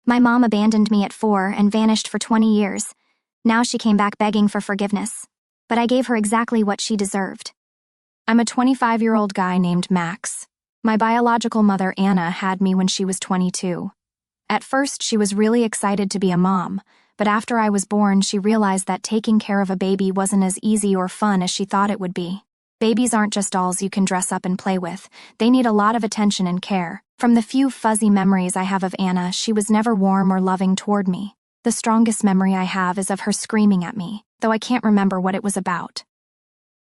My mom abandoned me at 4 and vanished for 20 years. Now she came back begging for forgiveness. But I gave her exactly what she deserved. I'm a 25-year-old guy named Max. My biological mother, Anna, had me when she was 22. At first, she was really excited to be a mom, but after I was born, she realized that taking care of a baby wasn't as easy or fun as she thought it would be. Babies aren't just dolls you can dress up and play with. They need a lot of attention and care. From the few fuzzy memories I have of Anna, she was never warm or loving toward me. The strongest memory I have is of her screaming at me, though I can't remember what it was about.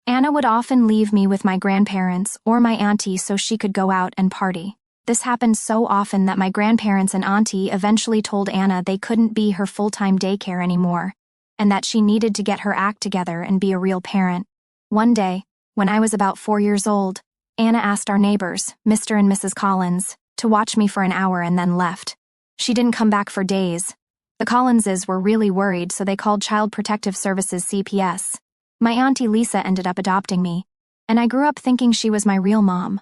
Anna would often leave me with my grandparents or my auntie so she could go out and party. This happened so often that my grandparents and auntie eventually told Anna they couldn't be her full-time daycare anymore, and that she needed to get her act together and be a real parent. One day, when I was about 4 years old, Anna asked our neighbors, Mr. and Mrs. Collins, to watch me for an hour and then left. She didn't come back for days. The Collinses were really worried, so they called Child Protective Services CPS. My auntie Lisa ended up adopting me, and I grew up thinking she was my real mom.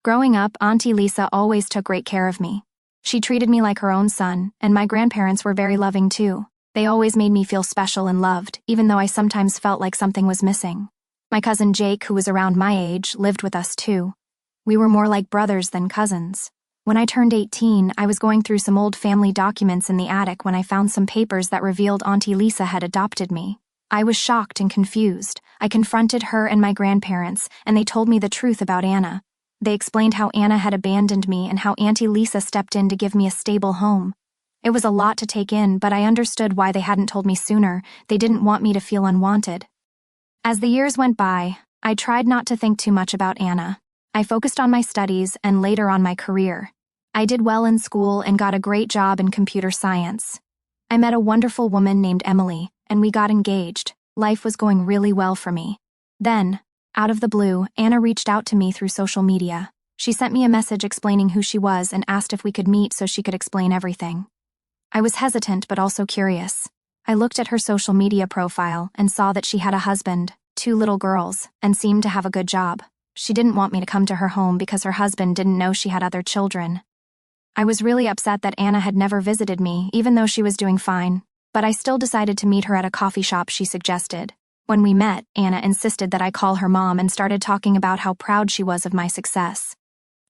Growing up, Auntie Lisa always took great care of me. She treated me like her own son, and my grandparents were very loving too. They always made me feel special and loved, even though I sometimes felt like something was missing. My cousin Jake, who was around my age, lived with us too. We were more like brothers than cousins. When I turned 18, I was going through some old family documents in the attic when I found some papers that revealed Auntie Lisa had adopted me. I was shocked and confused. I confronted her and my grandparents, and they told me the truth about Anna. They explained how Anna had abandoned me and how Auntie Lisa stepped in to give me a stable home. It was a lot to take in, but I understood why they hadn't told me sooner. They didn't want me to feel unwanted. As the years went by, I tried not to think too much about Anna. I focused on my studies and later on my career. I did well in school and got a great job in computer science. I met a wonderful woman named Emily, and we got engaged. Life was going really well for me. Then, out of the blue, Anna reached out to me through social media. She sent me a message explaining who she was and asked if we could meet so she could explain everything. I was hesitant but also curious. I looked at her social media profile and saw that she had a husband, 2 little girls, and seemed to have a good job. She didn't want me to come to her home because her husband didn't know she had other children. I was really upset that Anna had never visited me, even though she was doing fine, but I still decided to meet her at a coffee shop she suggested. When we met, Anna insisted that I call her mom and started talking about how proud she was of my success.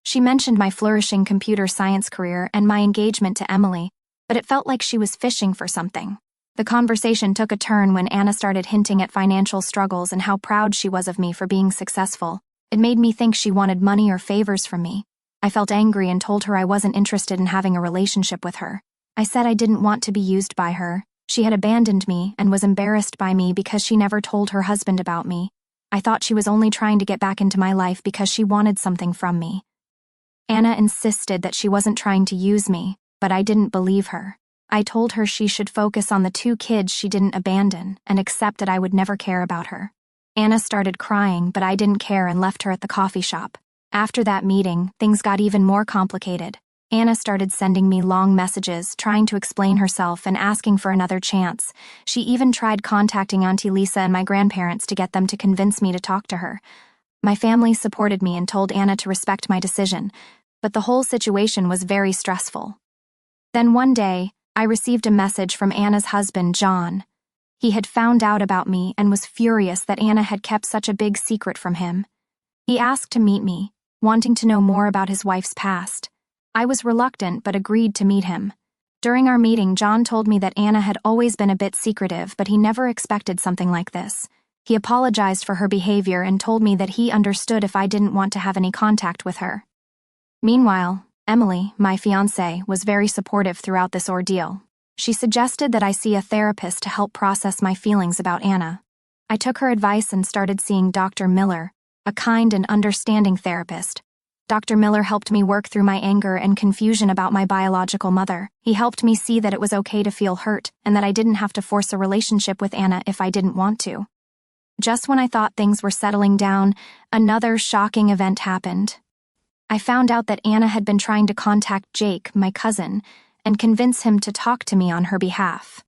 She mentioned my flourishing computer science career and my engagement to Emily, but it felt like she was fishing for something. The conversation took a turn when Anna started hinting at financial struggles and how proud she was of me for being successful. It made me think she wanted money or favors from me. I felt angry and told her I wasn't interested in having a relationship with her. I said I didn't want to be used by her. She had abandoned me and was embarrassed by me because she never told her husband about me. I thought she was only trying to get back into my life because she wanted something from me. Anna insisted that she wasn't trying to use me, but I didn't believe her. I told her she should focus on the 2 kids she didn't abandon and accept that I would never care about her. Anna started crying, but I didn't care and left her at the coffee shop. After that meeting, things got even more complicated. Anna started sending me long messages, trying to explain herself and asking for another chance. She even tried contacting Auntie Lisa and my grandparents to get them to convince me to talk to her. My family supported me and told Anna to respect my decision, but the whole situation was very stressful. Then one day, I received a message from Anna's husband, John. He had found out about me and was furious that Anna had kept such a big secret from him. He asked to meet me, wanting to know more about his wife's past. I was reluctant but agreed to meet him. During our meeting, John told me that Anna had always been a bit secretive, but he never expected something like this. He apologized for her behavior and told me that he understood if I didn't want to have any contact with her. Meanwhile, Emily, my fiancée, was very supportive throughout this ordeal. She suggested that I see a therapist to help process my feelings about Anna. I took her advice and started seeing Dr. Miller, a kind and understanding therapist. Dr. Miller helped me work through my anger and confusion about my biological mother. He helped me see that it was okay to feel hurt and that I didn't have to force a relationship with Anna if I didn't want to. Just when I thought things were settling down, another shocking event happened. I found out that Anna had been trying to contact Jake, my cousin, and convince him to talk to me on her behalf.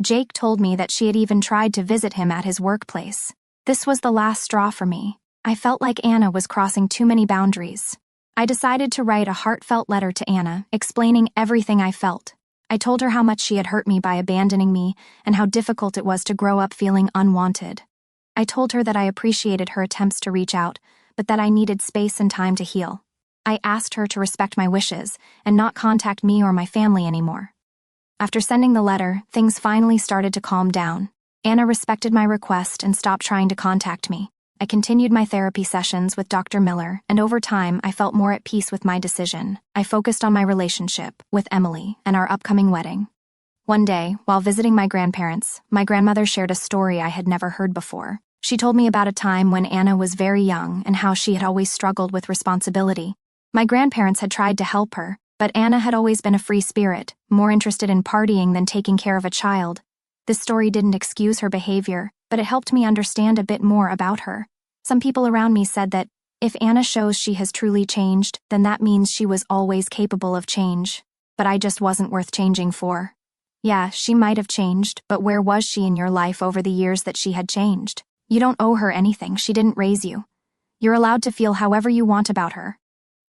Jake told me that she had even tried to visit him at his workplace. This was the last straw for me. I felt like Anna was crossing too many boundaries. I decided to write a heartfelt letter to Anna, explaining everything I felt. I told her how much she had hurt me by abandoning me and how difficult it was to grow up feeling unwanted. I told her that I appreciated her attempts to reach out, but that I needed space and time to heal. I asked her to respect my wishes and not contact me or my family anymore. After sending the letter, things finally started to calm down. Anna respected my request and stopped trying to contact me. I continued my therapy sessions with Dr. Miller, and over time, I felt more at peace with my decision. I focused on my relationship with Emily and our upcoming wedding. One day, while visiting my grandparents, my grandmother shared a story I had never heard before. She told me about a time when Anna was very young and how she had always struggled with responsibility. My grandparents had tried to help her, but Anna had always been a free spirit, more interested in partying than taking care of a child. This story didn't excuse her behavior, but it helped me understand a bit more about her. Some people around me said that if Anna shows she has truly changed, then that means she was always capable of change. But I just wasn't worth changing for. Yeah, she might have changed, but where was she in your life over the years that she had changed? You don't owe her anything, she didn't raise you. You're allowed to feel however you want about her.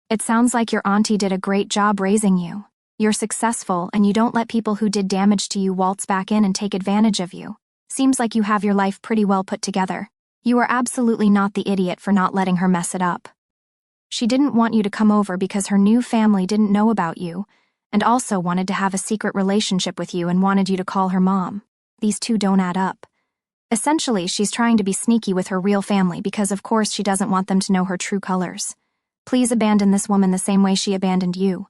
It sounds like your auntie did a great job raising you. You're successful, and you don't let people who did damage to you waltz back in and take advantage of you. Seems like you have your life pretty well put together. You are absolutely not the idiot for not letting her mess it up. She didn't want you to come over because her new family didn't know about you, and also wanted to have a secret relationship with you and wanted you to call her mom. These two don't add up. Essentially, she's trying to be sneaky with her real family because of course she doesn't want them to know her true colors. Please abandon this woman the same way she abandoned you.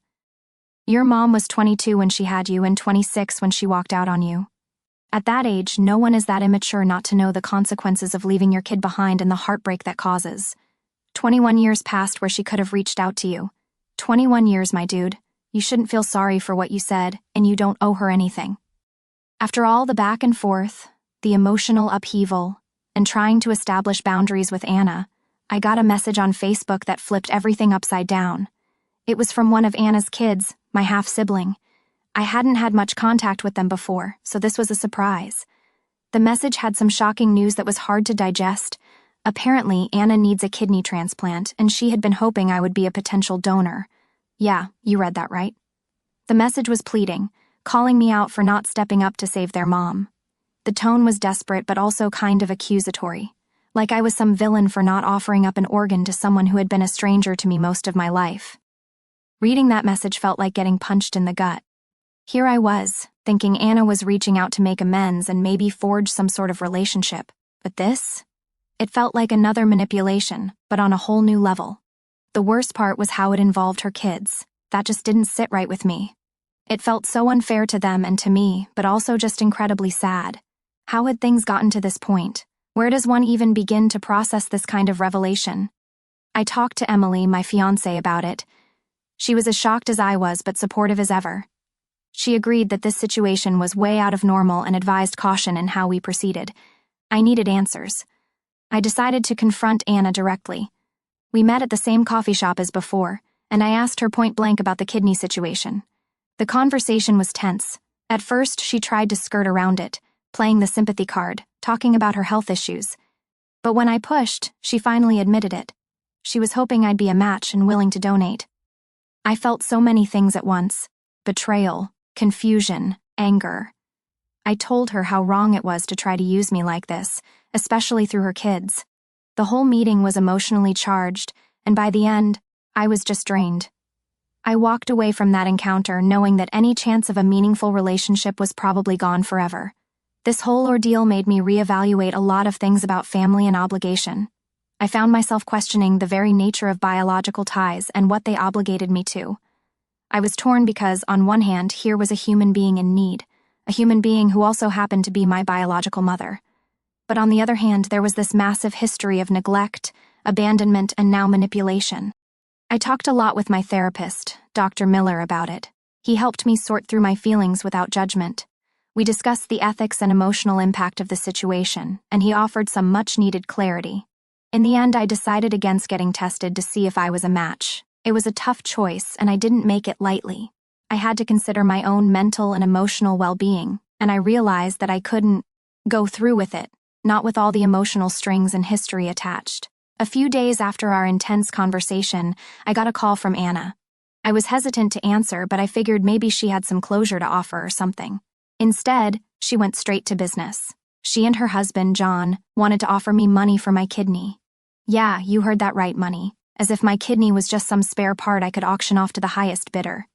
Your mom was 22 when she had you and 26 when she walked out on you. At that age, no one is that immature not to know the consequences of leaving your kid behind and the heartbreak that causes. 21 years passed where she could have reached out to you. 21 years, my dude. You shouldn't feel sorry for what you said, and you don't owe her anything. After all the back and forth, the emotional upheaval, and trying to establish boundaries with Anna, I got a message on Facebook that flipped everything upside down. It was from one of Anna's kids, my half-sibling. I hadn't had much contact with them before, so this was a surprise. The message had some shocking news that was hard to digest. Apparently, Anna needs a kidney transplant, and she had been hoping I would be a potential donor. Yeah, you read that right. The message was pleading, calling me out for not stepping up to save their mom. The tone was desperate but also kind of accusatory, like I was some villain for not offering up an organ to someone who had been a stranger to me most of my life. Reading that message felt like getting punched in the gut. Here I was, thinking Anna was reaching out to make amends and maybe forge some sort of relationship. But this? It felt like another manipulation, but on a whole new level. The worst part was how it involved her kids. That just didn't sit right with me. It felt so unfair to them and to me, but also just incredibly sad. How had things gotten to this point? Where does one even begin to process this kind of revelation? I talked to Emily, my fiancée, about it. She was as shocked as I was, but supportive as ever. She agreed that this situation was way out of normal and advised caution in how we proceeded. I needed answers. I decided to confront Anna directly. We met at the same coffee shop as before, and I asked her point blank about the kidney situation. The conversation was tense. At first, she tried to skirt around it, playing the sympathy card, talking about her health issues. But when I pushed, she finally admitted it. She was hoping I'd be a match and willing to donate. I felt so many things at once: betrayal, confusion, anger. I told her how wrong it was to try to use me like this, especially through her kids. The whole meeting was emotionally charged, and by the end, I was just drained. I walked away from that encounter knowing that any chance of a meaningful relationship was probably gone forever. This whole ordeal made me reevaluate a lot of things about family and obligation. I found myself questioning the very nature of biological ties and what they obligated me to. I was torn because, on one hand, here was a human being in need, a human being who also happened to be my biological mother. But on the other hand, there was this massive history of neglect, abandonment, and now manipulation. I talked a lot with my therapist, Dr. Miller, about it. He helped me sort through my feelings without judgment. We discussed the ethics and emotional impact of the situation, and he offered some much-needed clarity. In the end, I decided against getting tested to see if I was a match. It was a tough choice, and I didn't make it lightly. I had to consider my own mental and emotional well-being, and I realized that I couldn't go through with it, not with all the emotional strings and history attached. A few days after our intense conversation, I got a call from Anna. I was hesitant to answer, but I figured maybe she had some closure to offer or something. Instead, she went straight to business. She and her husband, John, wanted to offer me money for my kidney. Yeah, you heard that right, money. As if my kidney was just some spare part I could auction off to the highest bidder.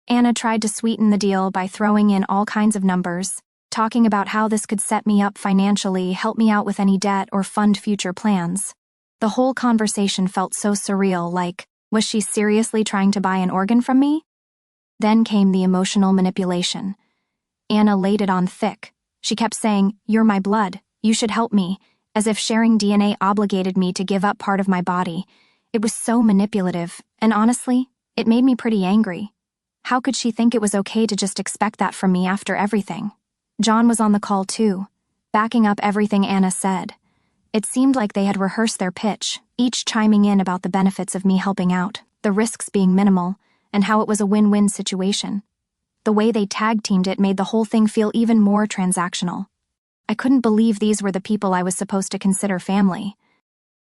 Anna tried to sweeten the deal by throwing in all kinds of numbers, talking about how this could set me up financially, help me out with any debt, or fund future plans. The whole conversation felt so surreal, like, was she seriously trying to buy an organ from me? Then came the emotional manipulation. Anna laid it on thick. She kept saying, "You're my blood, you should help me," as if sharing DNA obligated me to give up part of my body. It was so manipulative, and honestly, it made me pretty angry. How could she think it was okay to just expect that from me after everything? John was on the call too, backing up everything Anna said. It seemed like they had rehearsed their pitch, each chiming in about the benefits of me helping out, the risks being minimal, and how it was a win-win situation. The way they tag-teamed it made the whole thing feel even more transactional. I couldn't believe these were the people I was supposed to consider family.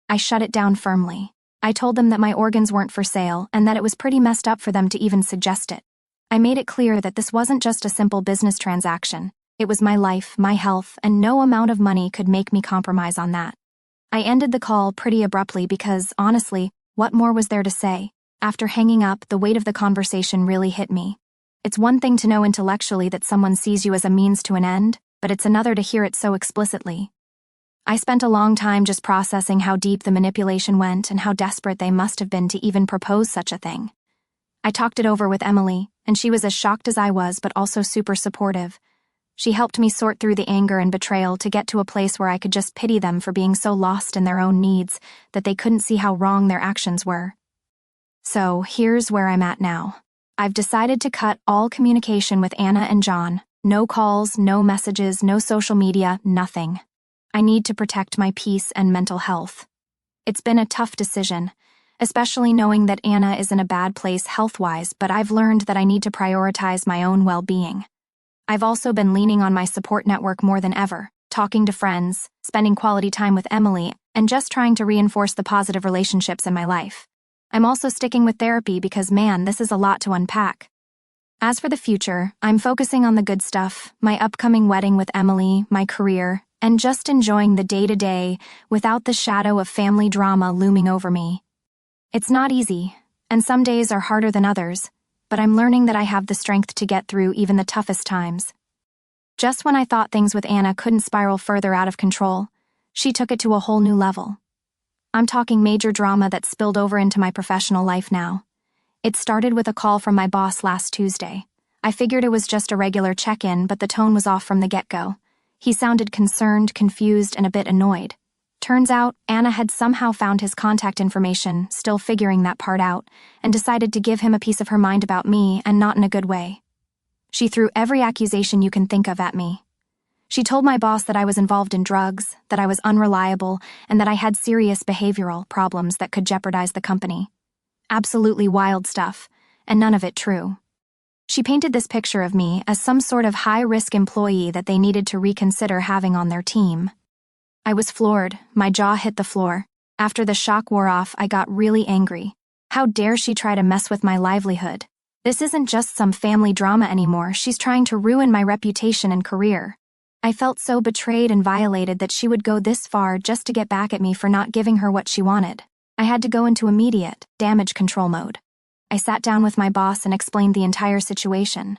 I shut it down firmly. I told them that my organs weren't for sale and that it was pretty messed up for them to even suggest it. I made it clear that this wasn't just a simple business transaction. It was my life, my health, and no amount of money could make me compromise on that. I ended the call pretty abruptly because, honestly, what more was there to say? After hanging up, the weight of the conversation really hit me. It's one thing to know intellectually that someone sees you as a means to an end, but it's another to hear it so explicitly. I spent a long time just processing how deep the manipulation went and how desperate they must have been to even propose such a thing. I talked it over with Emily, and she was as shocked as I was, but also super supportive. She helped me sort through the anger and betrayal to get to a place where I could just pity them for being so lost in their own needs that they couldn't see how wrong their actions were. So, here's where I'm at now. I've decided to cut all communication with Anna and John. No calls, no messages, no social media, nothing. I need to protect my peace and mental health. It's been a tough decision, especially knowing that Anna is in a bad place health-wise, but I've learned that I need to prioritize my own well-being. I've also been leaning on my support network more than ever, talking to friends, spending quality time with Emily, and just trying to reinforce the positive relationships in my life. I'm also sticking with therapy because, man, this is a lot to unpack. As for the future, I'm focusing on the good stuff, my upcoming wedding with Emily, my career, and just enjoying the day-to-day without the shadow of family drama looming over me. It's not easy, and some days are harder than others, but I'm learning that I have the strength to get through even the toughest times. Just when I thought things with Anna couldn't spiral further out of control, she took it to a whole new level. I'm talking major drama that spilled over into my professional life now. It started with a call from my boss last Tuesday. I figured it was just a regular check-in, but the tone was off from the get-go. He sounded concerned, confused, and a bit annoyed. Turns out, Anna had somehow found his contact information, still figuring that part out, and decided to give him a piece of her mind about me, and not in a good way. She threw every accusation you can think of at me. She told my boss that I was involved in drugs, that I was unreliable, and that I had serious behavioral problems that could jeopardize the company. Absolutely wild stuff, and none of it true. She painted this picture of me as some sort of high-risk employee that they needed to reconsider having on their team. I was floored, my jaw hit the floor. After the shock wore off, I got really angry. How dare she try to mess with my livelihood? This isn't just some family drama anymore, she's trying to ruin my reputation and career. I felt so betrayed and violated that she would go this far just to get back at me for not giving her what she wanted. I had to go into immediate damage control mode. I sat down with my boss and explained the entire situation.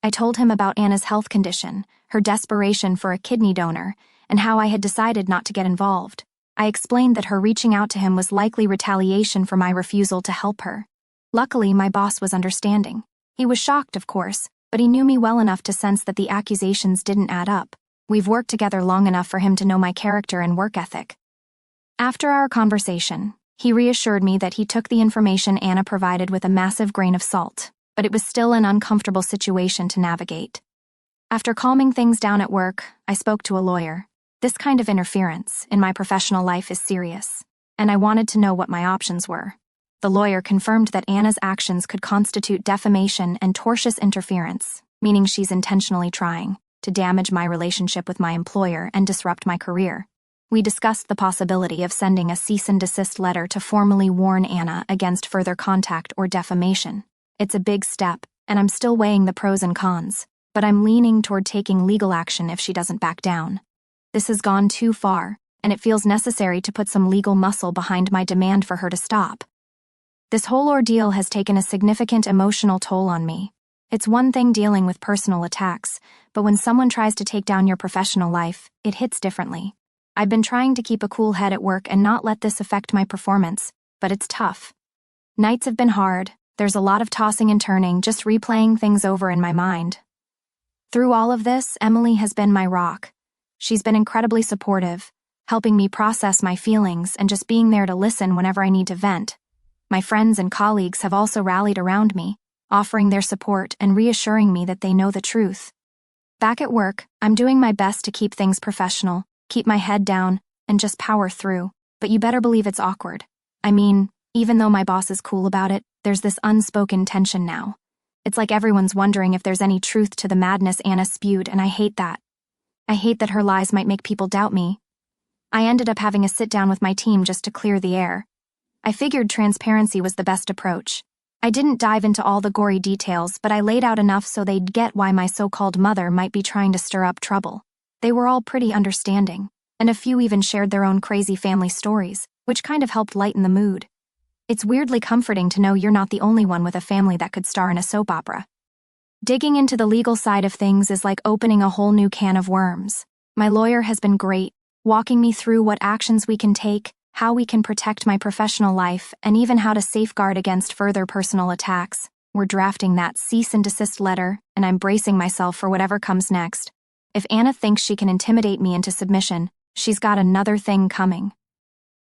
I told him about Anna's health condition, her desperation for a kidney donor, and how I had decided not to get involved. I explained that her reaching out to him was likely retaliation for my refusal to help her. Luckily, my boss was understanding. He was shocked, of course, but he knew me well enough to sense that the accusations didn't add up. We've worked together long enough for him to know my character and work ethic. After our conversation, he reassured me that he took the information Anna provided with a massive grain of salt, but it was still an uncomfortable situation to navigate. After calming things down at work, I spoke to a lawyer. This kind of interference in my professional life is serious, and I wanted to know what my options were. The lawyer confirmed that Anna's actions could constitute defamation and tortious interference, meaning she's intentionally trying to damage my relationship with my employer and disrupt my career. We discussed the possibility of sending a cease and desist letter to formally warn Anna against further contact or defamation. It's a big step, and I'm still weighing the pros and cons, but I'm leaning toward taking legal action if she doesn't back down. This has gone too far, and it feels necessary to put some legal muscle behind my demand for her to stop. This whole ordeal has taken a significant emotional toll on me. It's one thing dealing with personal attacks, but when someone tries to take down your professional life, it hits differently. I've been trying to keep a cool head at work and not let this affect my performance, but it's tough. Nights have been hard, there's a lot of tossing and turning, just replaying things over in my mind. Through all of this, Emily has been my rock. She's been incredibly supportive, helping me process my feelings and just being there to listen whenever I need to vent. My friends and colleagues have also rallied around me, offering their support and reassuring me that they know the truth. Back at work, I'm doing my best to keep things professional, keep my head down, and just power through, but you better believe it's awkward. I mean, even though my boss is cool about it, there's this unspoken tension now. It's like everyone's wondering if there's any truth to the madness Anna spewed, and I hate that. I hate that her lies might make people doubt me. I ended up having a sit-down with my team just to clear the air. I figured transparency was the best approach. I didn't dive into all the gory details, but I laid out enough so they'd get why my so-called mother might be trying to stir up trouble. They were all pretty understanding, and a few even shared their own crazy family stories, which kind of helped lighten the mood. It's weirdly comforting to know you're not the only one with a family that could star in a soap opera. Digging into the legal side of things is like opening a whole new can of worms. My lawyer has been great, walking me through what actions we can take, how we can protect my professional life, and even how to safeguard against further personal attacks. We're drafting that cease and desist letter, and I'm bracing myself for whatever comes next. If Anna thinks she can intimidate me into submission, she's got another thing coming.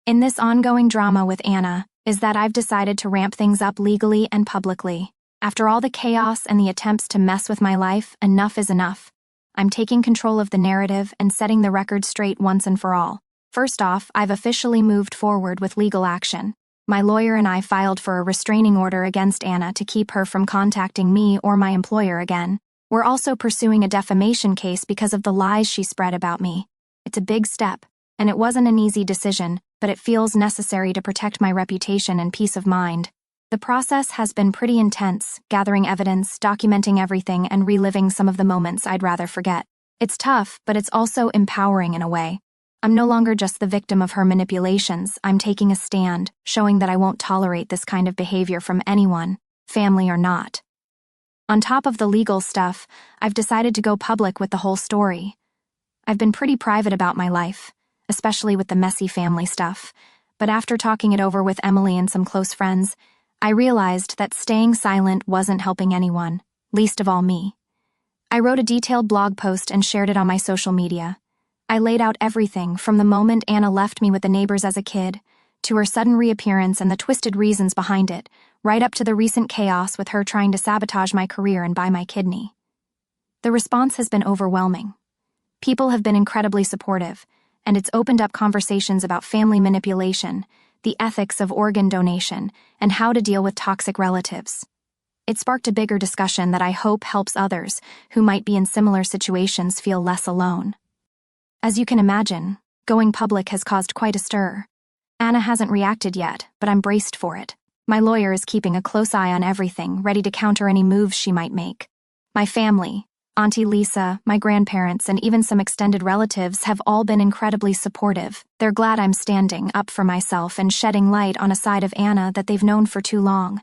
In this ongoing drama with Anna, is that I've decided to ramp things up legally and publicly. After all the chaos and the attempts to mess with my life, enough is enough. I'm taking control of the narrative and setting the record straight once and for all. First off, I've officially moved forward with legal action. My lawyer and I filed for a restraining order against Anna to keep her from contacting me or my employer again. We're also pursuing a defamation case because of the lies she spread about me. It's a big step, and it wasn't an easy decision, but it feels necessary to protect my reputation and peace of mind. The process has been pretty intense, gathering evidence, documenting everything, and reliving some of the moments I'd rather forget. It's tough, but it's also empowering in a way. I'm no longer just the victim of her manipulations. I'm taking a stand, showing that I won't tolerate this kind of behavior from anyone, family or not. On top of the legal stuff, I've decided to go public with the whole story. I've been pretty private about my life, especially with the messy family stuff, but after talking it over with Emily and some close friends, I realized that staying silent wasn't helping anyone, least of all me. I wrote a detailed blog post and shared it on my social media. I laid out everything from the moment Anna left me with the neighbors as a kid, to her sudden reappearance and the twisted reasons behind it, right up to the recent chaos with her trying to sabotage my career and buy my kidney. The response has been overwhelming. People have been incredibly supportive, and it's opened up conversations about family manipulation, the ethics of organ donation, and how to deal with toxic relatives. It sparked a bigger discussion that I hope helps others who might be in similar situations feel less alone. As you can imagine, going public has caused quite a stir. Anna hasn't reacted yet, but I'm braced for it. My lawyer is keeping a close eye on everything, ready to counter any moves she might make. My family, Auntie Lisa, my grandparents, and even some extended relatives have all been incredibly supportive. They're glad I'm standing up for myself and shedding light on a side of Anna that they've known for too long.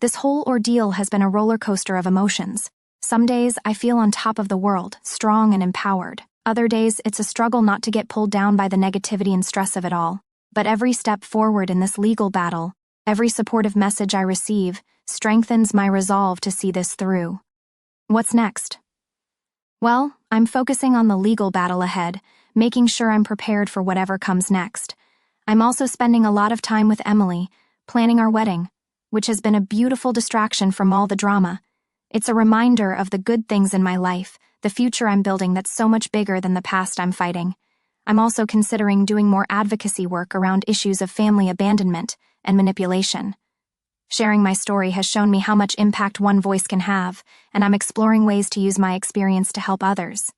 This whole ordeal has been a roller coaster of emotions. Some days I feel on top of the world, strong and empowered. Other days it's a struggle not to get pulled down by the negativity and stress of it all. But every step forward in this legal battle, every supportive message I receive, strengthens my resolve to see this through. What's next? Well, I'm focusing on the legal battle ahead, making sure I'm prepared for whatever comes next. I'm also spending a lot of time with Emily, planning our wedding, which has been a beautiful distraction from all the drama. It's a reminder of the good things in my life, the future I'm building that's so much bigger than the past I'm fighting. I'm also considering doing more advocacy work around issues of family abandonment and manipulation. Sharing my story has shown me how much impact one voice can have, and I'm exploring ways to use my experience to help others.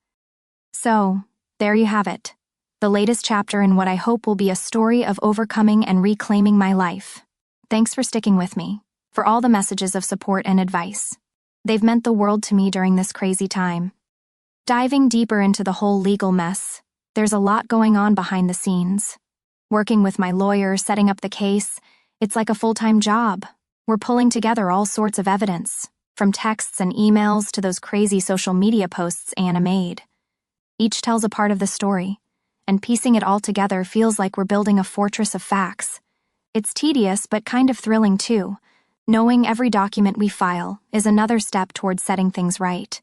So, there you have it. The latest chapter in what I hope will be a story of overcoming and reclaiming my life. Thanks for sticking with me. For for all the messages of support and advice. They've meant the world to me during this crazy time. Diving deeper into the whole legal mess, there's a lot going on behind the scenes. Working with my lawyer, setting up the case, it's like a full-time job. We're pulling together all sorts of evidence, from texts and emails to those crazy social media posts Anna made. Each tells a part of the story, and piecing it all together feels like we're building a fortress of facts. It's tedious but kind of thrilling too. Knowing every document we file is another step towards setting things right.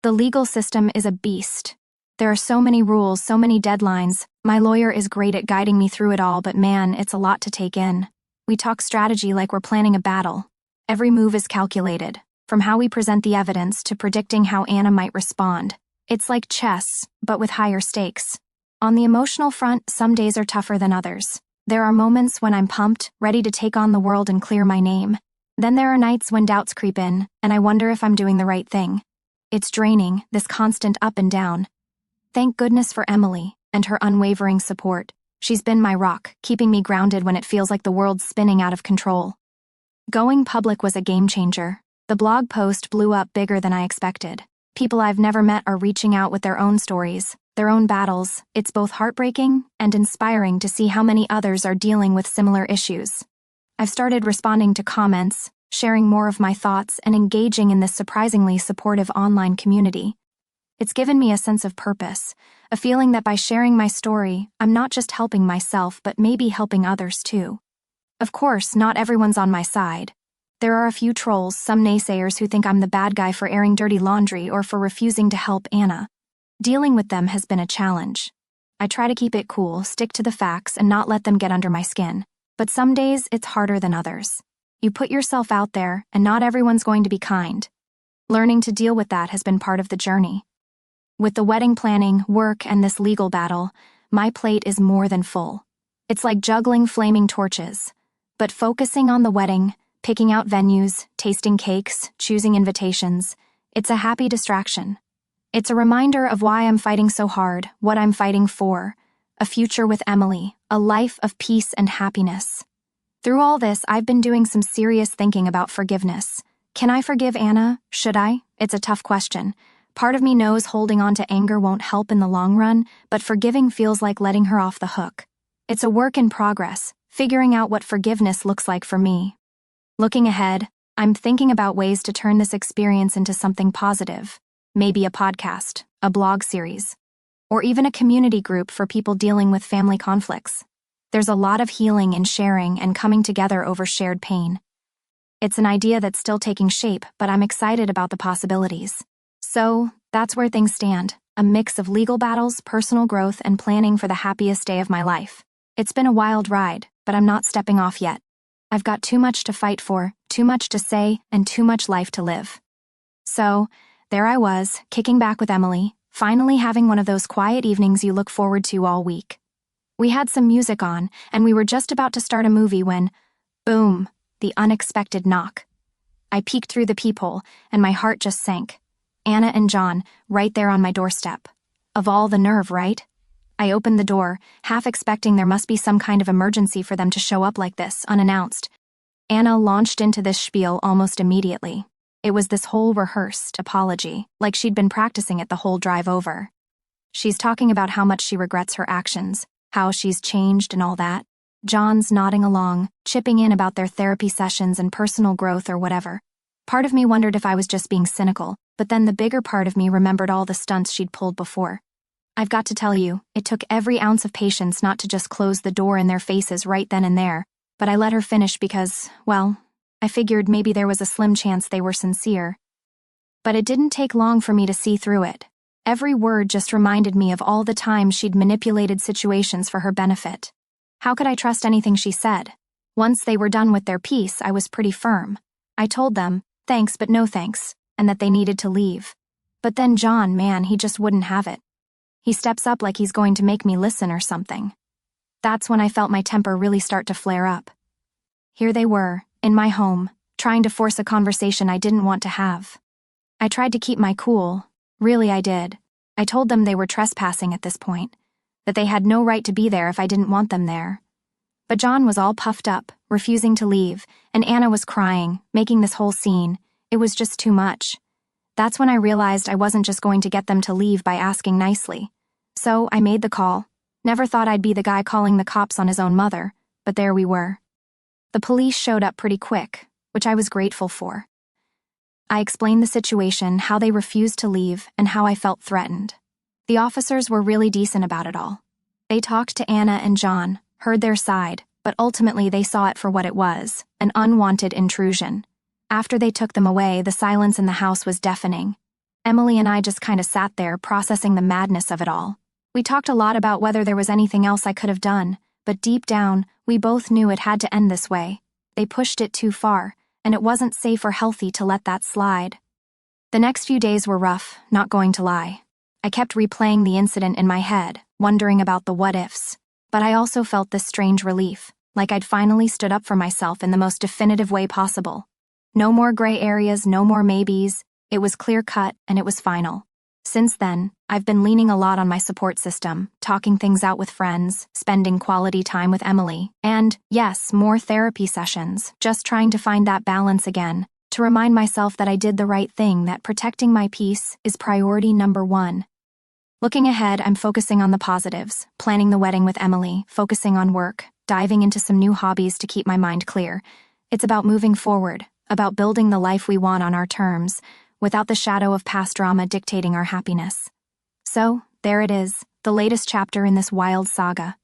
The legal system is a beast. There are so many rules, so many deadlines. My lawyer is great at guiding me through it all, but man, it's a lot to take in. We talk strategy like we're planning a battle. Every move is calculated, from how we present the evidence to predicting how Anna might respond. It's like chess, but with higher stakes. On the emotional front, some days are tougher than others. There are moments when I'm pumped, ready to take on the world and clear my name. Then there are nights when doubts creep in, and I wonder if I'm doing the right thing. It's draining, this constant up and down. Thank goodness for Emily and her unwavering support. She's been my rock, keeping me grounded when it feels like the world's spinning out of control. Going public was a game changer. The blog post blew up bigger than I expected. People I've never met are reaching out with their own stories, their own battles. It's both heartbreaking and inspiring to see how many others are dealing with similar issues. I've started responding to comments, sharing more of my thoughts, and engaging in this surprisingly supportive online community. It's given me a sense of purpose, a feeling that by sharing my story, I'm not just helping myself, but maybe helping others too. Of course, not everyone's on my side. There are a few trolls, some naysayers who think I'm the bad guy for airing dirty laundry or for refusing to help Anna. Dealing with them has been a challenge. I try to keep it cool, stick to the facts, and not let them get under my skin. But some days, it's harder than others. You put yourself out there, and not everyone's going to be kind. Learning to deal with that has been part of the journey. With the wedding planning, work, and this legal battle, my plate is more than full. It's like juggling flaming torches. But focusing on the wedding, picking out venues, tasting cakes, choosing invitations, it's a happy distraction. It's a reminder of why I'm fighting so hard, what I'm fighting for, a future with Emily, a life of peace and happiness. Through all this, I've been doing some serious thinking about forgiveness. Can I forgive Anna? Should I? It's a tough question. Part of me knows holding on to anger won't help in the long run, but forgiving feels like letting her off the hook. It's a work in progress, figuring out what forgiveness looks like for me. Looking ahead, I'm thinking about ways to turn this experience into something positive. Maybe a podcast, a blog series, or even a community group for people dealing with family conflicts. There's a lot of healing in sharing and coming together over shared pain. It's an idea that's still taking shape, but I'm excited about the possibilities. So, that's where things stand, a mix of legal battles, personal growth, and planning for the happiest day of my life. It's been a wild ride, but I'm not stepping off yet. I've got too much to fight for, too much to say, and too much life to live. So, there I was, kicking back with Emily, finally having one of those quiet evenings you look forward to all week. We had some music on, and we were just about to start a movie when, boom, the unexpected knock. I peeked through the peephole, and my heart just sank. Anna and John, right there on my doorstep. Of all the nerve, right? I opened the door, half expecting there must be some kind of emergency for them to show up like this, unannounced. Anna launched into this spiel almost immediately. It was this whole rehearsed apology, like she'd been practicing it the whole drive over. She's talking about how much she regrets her actions, how she's changed and all that. John's nodding along, chipping in about their therapy sessions and personal growth or whatever. Part of me wondered if I was just being cynical, but then the bigger part of me remembered all the stunts she'd pulled before. I've got to tell you, it took every ounce of patience not to just close the door in their faces right then and there, but I let her finish because, well, I figured maybe there was a slim chance they were sincere. But it didn't take long for me to see through it. Every word just reminded me of all the times she'd manipulated situations for her benefit. How could I trust anything she said? Once they were done with their piece, I was pretty firm. I told them, thanks but no thanks, and that they needed to leave. But then John, man, he just wouldn't have it. He steps up like he's going to make me listen or something. That's when I felt my temper really start to flare up. Here they were, in my home, trying to force a conversation I didn't want to have. I tried to keep my cool. Really, I did. I told them they were trespassing at this point, that they had no right to be there if I didn't want them there. But John was all puffed up, refusing to leave, and Anna was crying, making this whole scene. It was just too much. That's when I realized I wasn't just going to get them to leave by asking nicely. So I made the call. Never thought I'd be the guy calling the cops on his own mother, but there we were. The police showed up pretty quick, which I was grateful for. I explained the situation, how they refused to leave, and how I felt threatened. The officers were really decent about it all. They talked to Anna and John, heard their side, but ultimately they saw it for what it was, an unwanted intrusion. After they took them away, the silence in the house was deafening. Emily and I just kind of sat there, processing the madness of it all. We talked a lot about whether there was anything else I could have done, but deep down, we both knew it had to end this way. They pushed it too far, and it wasn't safe or healthy to let that slide. The next few days were rough, not going to lie. I kept replaying the incident in my head, wondering about the what-ifs. But I also felt this strange relief, like I'd finally stood up for myself in the most definitive way possible. No more gray areas, no more maybes. It was clear-cut, and it was final. Since then, I've been leaning a lot on my support system, talking things out with friends, spending quality time with Emily, and, yes, more therapy sessions, just trying to find that balance again, to remind myself that I did the right thing, that protecting my peace is priority number one. Looking ahead, I'm focusing on the positives, planning the wedding with Emily, focusing on work, diving into some new hobbies to keep my mind clear. It's about moving forward, about building the life we want on our terms, without the shadow of past drama dictating our happiness. So, there it is, the latest chapter in this wild saga.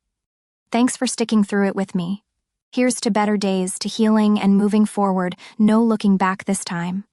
Thanks for sticking through it with me. Here's to better days, to healing and moving forward, no looking back this time.